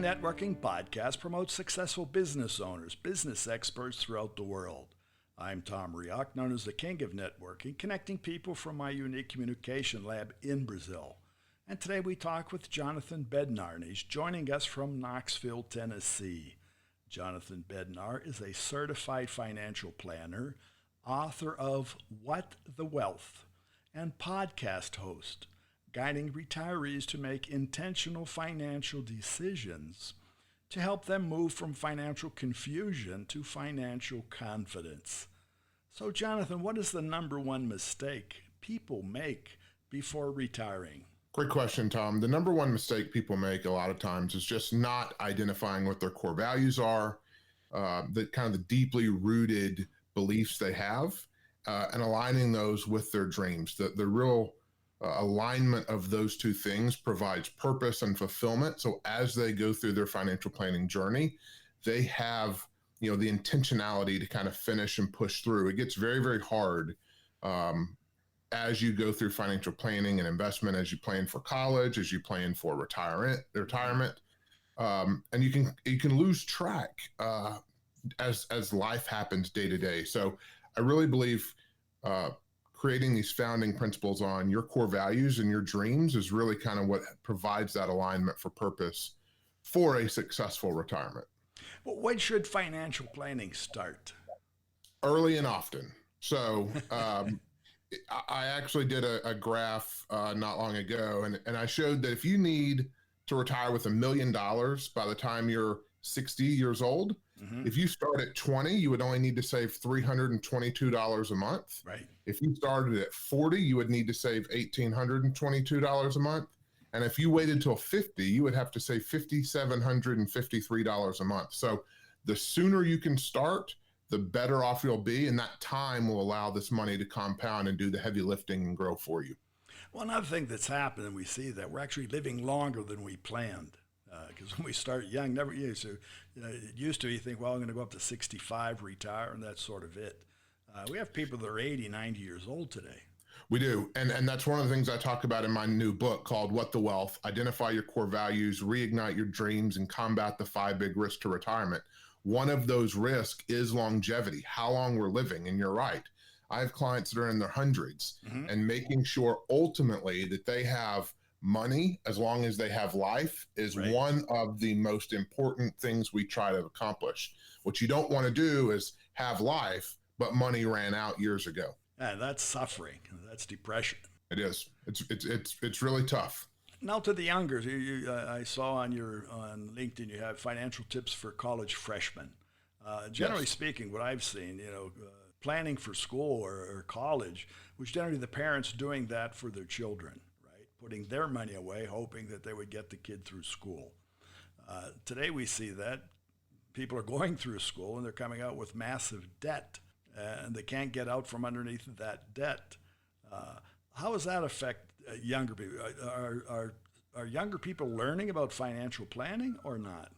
and Networking Podcast promotes successful business owners, business experts throughout the world. I'm Tom Reaoch, known as the King of Networking, connecting people from my unique communication lab in Brazil. And today we talk with Jonathan Bednar, and he's joining us from Knoxville, Tennessee. Jonathan Bednar is a certified financial planner, author of What the Wealth, and podcast host, guiding retirees to make intentional financial decisions to help them move from financial confusion to financial confidence. So, Jonathan, what is the number one mistake people make before retiring? Great question, Tom. The number one mistake people make a lot of times is just not identifying what their core values are, the kind of the deeply rooted beliefs they have, and aligning those with their dreams. The real alignment of those two things provides purpose and fulfillment. So as they go through their financial planning journey, they have, the intentionality to kind of finish and push through. It gets very, very hard as you go through financial planning and investment, as you plan for college, as you plan for retirement, and you can lose track as life happens day to day. So I really believe creating these founding principles on your core values and your dreams is really kind of what provides that alignment for purpose for a successful retirement. Well, when should financial planning start? Early and often. So I actually did a graph not long ago, and I showed that if you need to retire with $1 million by the time you're 60 years old, if you start at 20, you would only need to save $322 a month. Right. If you started at 40, you would need to save $1,822 a month. And if you waited till 50, you would have to save $5,753 a month. So the sooner you can start, the better off you'll be. And that time will allow this money to compound and do the heavy lifting and grow for you. Well, another thing that's happened, and we see that we're actually living longer than we planned. Because when we start young, it used to, you think, well, I'm going to go up to 65, retire, and that's sort of it. We have people that are 80, 90 years old today. We do. And that's one of the things I talk about in my new book called What the Wealth: Identify Your Core Values, Reignite Your Dreams, and Combat the 5 Big Risks to Retirement. One of those risks is longevity, how long we're living. And you're right. I have clients that are in their hundreds, and making sure ultimately that they have money as long as they have life is one of the most important things we try to accomplish. What you don't want to do is have life, but money ran out years ago. And that's suffering. That's depression. It is. It's really tough. Now to the younger, I saw on LinkedIn you have financial tips for college freshmen. Generally speaking, what I've seen, planning for school or college was generally the parents doing that for their children, right? Putting their money away, hoping that they would get the kid through school. Today we see that people are going through school and they're coming out with massive debt, and they can't get out from underneath that debt. How does that affect younger people? Are younger people learning about financial planning or not?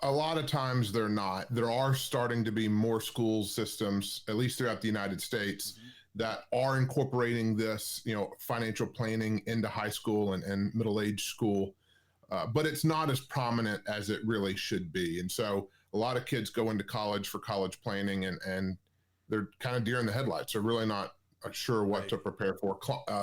A lot of times they're not. There are starting to be more school systems, at least throughout the United States, that are incorporating this, financial planning into high school and middle-aged school. But it's not as prominent as it really should be. And so a lot of kids go into college for college planning and they're kind of deer in the headlights. They're really not sure what to prepare for.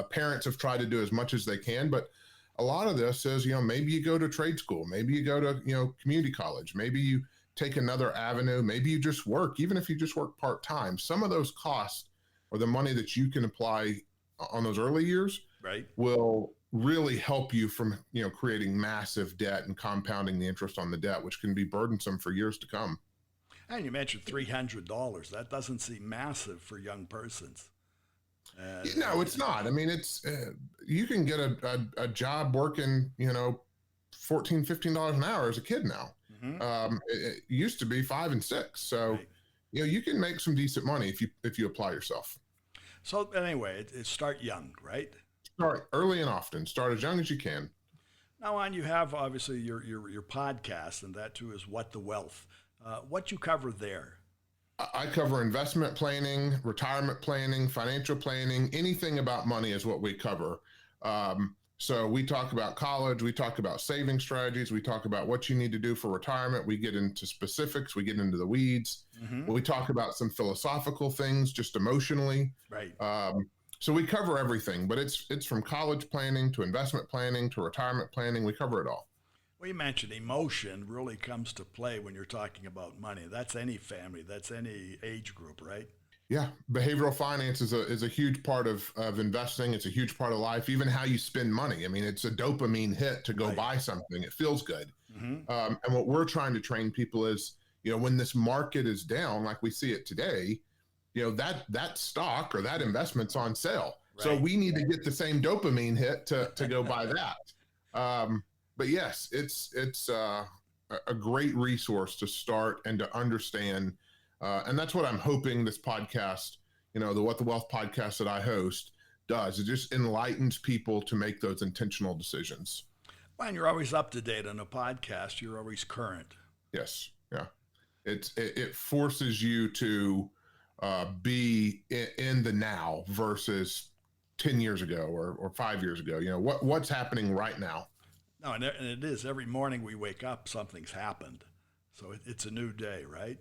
Parents have tried to do as much as they can, but a lot of this is, maybe you go to trade school, maybe you go to, community college, maybe you take another avenue, maybe you just work, even if you just work part-time. Some of those costs or the money that you can apply on those early years will really help you from, creating massive debt and compounding the interest on the debt, which can be burdensome for years to come. And you mentioned $300. That doesn't seem massive for young persons. No, it's not. I mean, it's you can get a job working, $14, $15 an hour as a kid now. It used to be $5 and $6. So, you can make some decent money if you apply yourself. So anyway, start young, right? Start early and often. Start as young as you can. Now on, you have obviously your podcast, and that too is What the Wealth. What you cover there? I cover investment planning, retirement planning, financial planning, anything about money is what we cover. So we talk about college, we talk about saving strategies, we talk about what you need to do for retirement. We get into specifics, we get into the weeds. We talk about some philosophical things, just emotionally. Right. So we cover everything, but it's from college planning to investment planning to retirement planning. We cover it all. Well, you mentioned emotion really comes to play when you're talking about money. That's any family, that's any age group, right? Yeah, behavioral finance is a huge part of investing. It's a huge part of life, even how you spend money. I mean, it's a dopamine hit to go buy something. It feels good. And what we're trying to train people is, when this market is down, like we see it today, that stock or that investment's on sale. Right. So we need to get the same dopamine hit to go buy that. But yes, it's a great resource to start and to understand. And that's what I'm hoping this podcast, the What the Wealth podcast that I host does. It just enlightens people to make those intentional decisions. Well, and you're always up to date on a podcast. You're always current. Yes. Yeah. It forces you to be in the now versus 10 years ago or 5 years ago. What's happening right now. No, and it is. Every morning we wake up, something's happened. So it's a new day, right?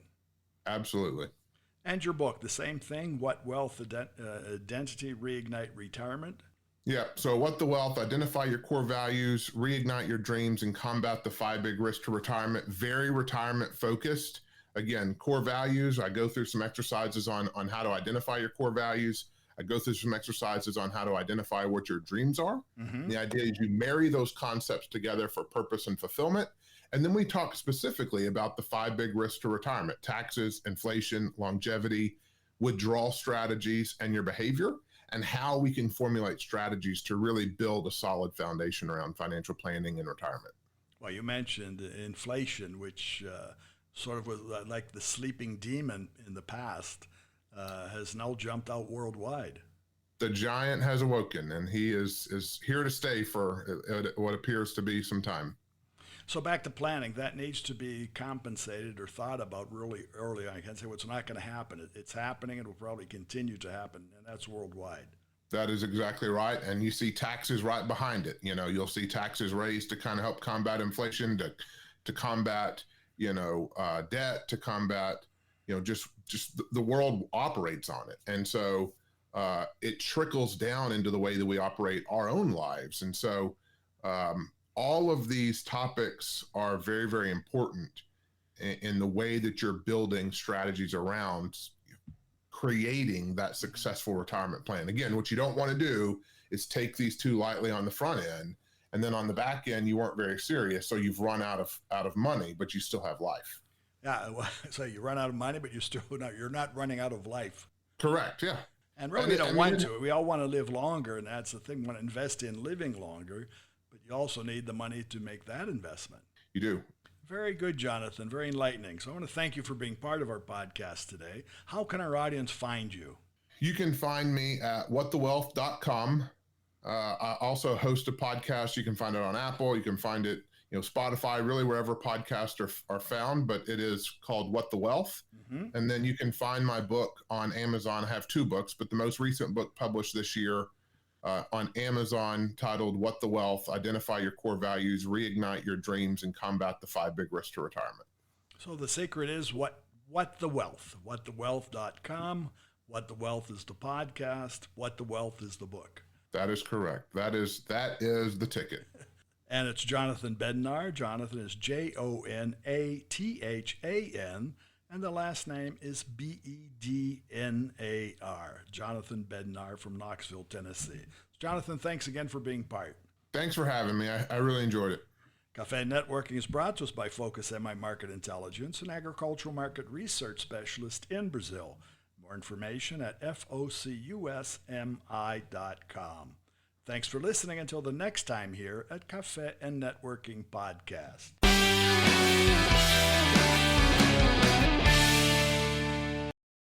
Absolutely. And your book, the same thing, What Wealth Identity, Reignite Retirement? Yeah. So What the Wealth, identify your core values, reignite your dreams, and combat the 5 big risks to retirement. Very retirement focused. Again, core values. I go through some exercises on how to identify your core values. I go through some exercises on how to identify what your dreams are. The idea is you marry those concepts together for purpose and fulfillment. And then we talk specifically about the 5 big risks to retirement: taxes, inflation, longevity, withdrawal strategies, and your behavior, and how we can formulate strategies to really build a solid foundation around financial planning and retirement. Well, you mentioned inflation, which sort of was like the sleeping demon in the past, has now jumped out worldwide. The giant has awoken, and he is here to stay for what appears to be some time. So back to planning, that needs to be compensated or thought about really early on. I can't say what's not going to happen. It's happening and will probably continue to happen, and that's worldwide. That is exactly right. And you see taxes right behind it. You'll see taxes raised to kind of help combat inflation, to combat, debt, to combat, just the world operates on it. And so it trickles down into the way that we operate our own lives. And so all of these topics are very, very important in the way that you're building strategies around creating that successful retirement plan. Again, what you don't want to do is take these too lightly on the front end, and then on the back end, you weren't very serious. So you've run out of money, but you still have life. Yeah. Well, so you run out of money, but you're not running out of life. Correct. Yeah. And really, we don't want to. We all want to live longer, and that's the thing. We want to invest in living longer, but you also need the money to make that investment. You do. Very good, Jonathan. Very enlightening. So I want to thank you for being part of our podcast today. How can our audience find you? You can find me at whatthewealth.com. I also host a podcast. You can find it on Apple. You can find it, Spotify, really wherever podcasts are found, but it is called What the Wealth. And then you can find my book on Amazon. I have 2 books, but the most recent book published this year on Amazon, titled What the Wealth, Identify Your Core Values, Reignite Your Dreams, and Combat the 5 Big Risks to Retirement. So the secret is what the wealth, whatthewealth.com. What the Wealth is the podcast. What the Wealth is the book. That is correct. That is the ticket. And it's Jonathan Bednar. Jonathan is Jonathan, and the last name is Bednar. Jonathan Bednar from Knoxville, Tennessee. Jonathan, thanks again for being part. Thanks for having me. I really enjoyed it. Café and Networking is brought to us by Focus MI Market Intelligence, an agricultural market research specialist in Brazil. More information at focusmi.com. Thanks for listening until the next time here at Café and Networking Podcast.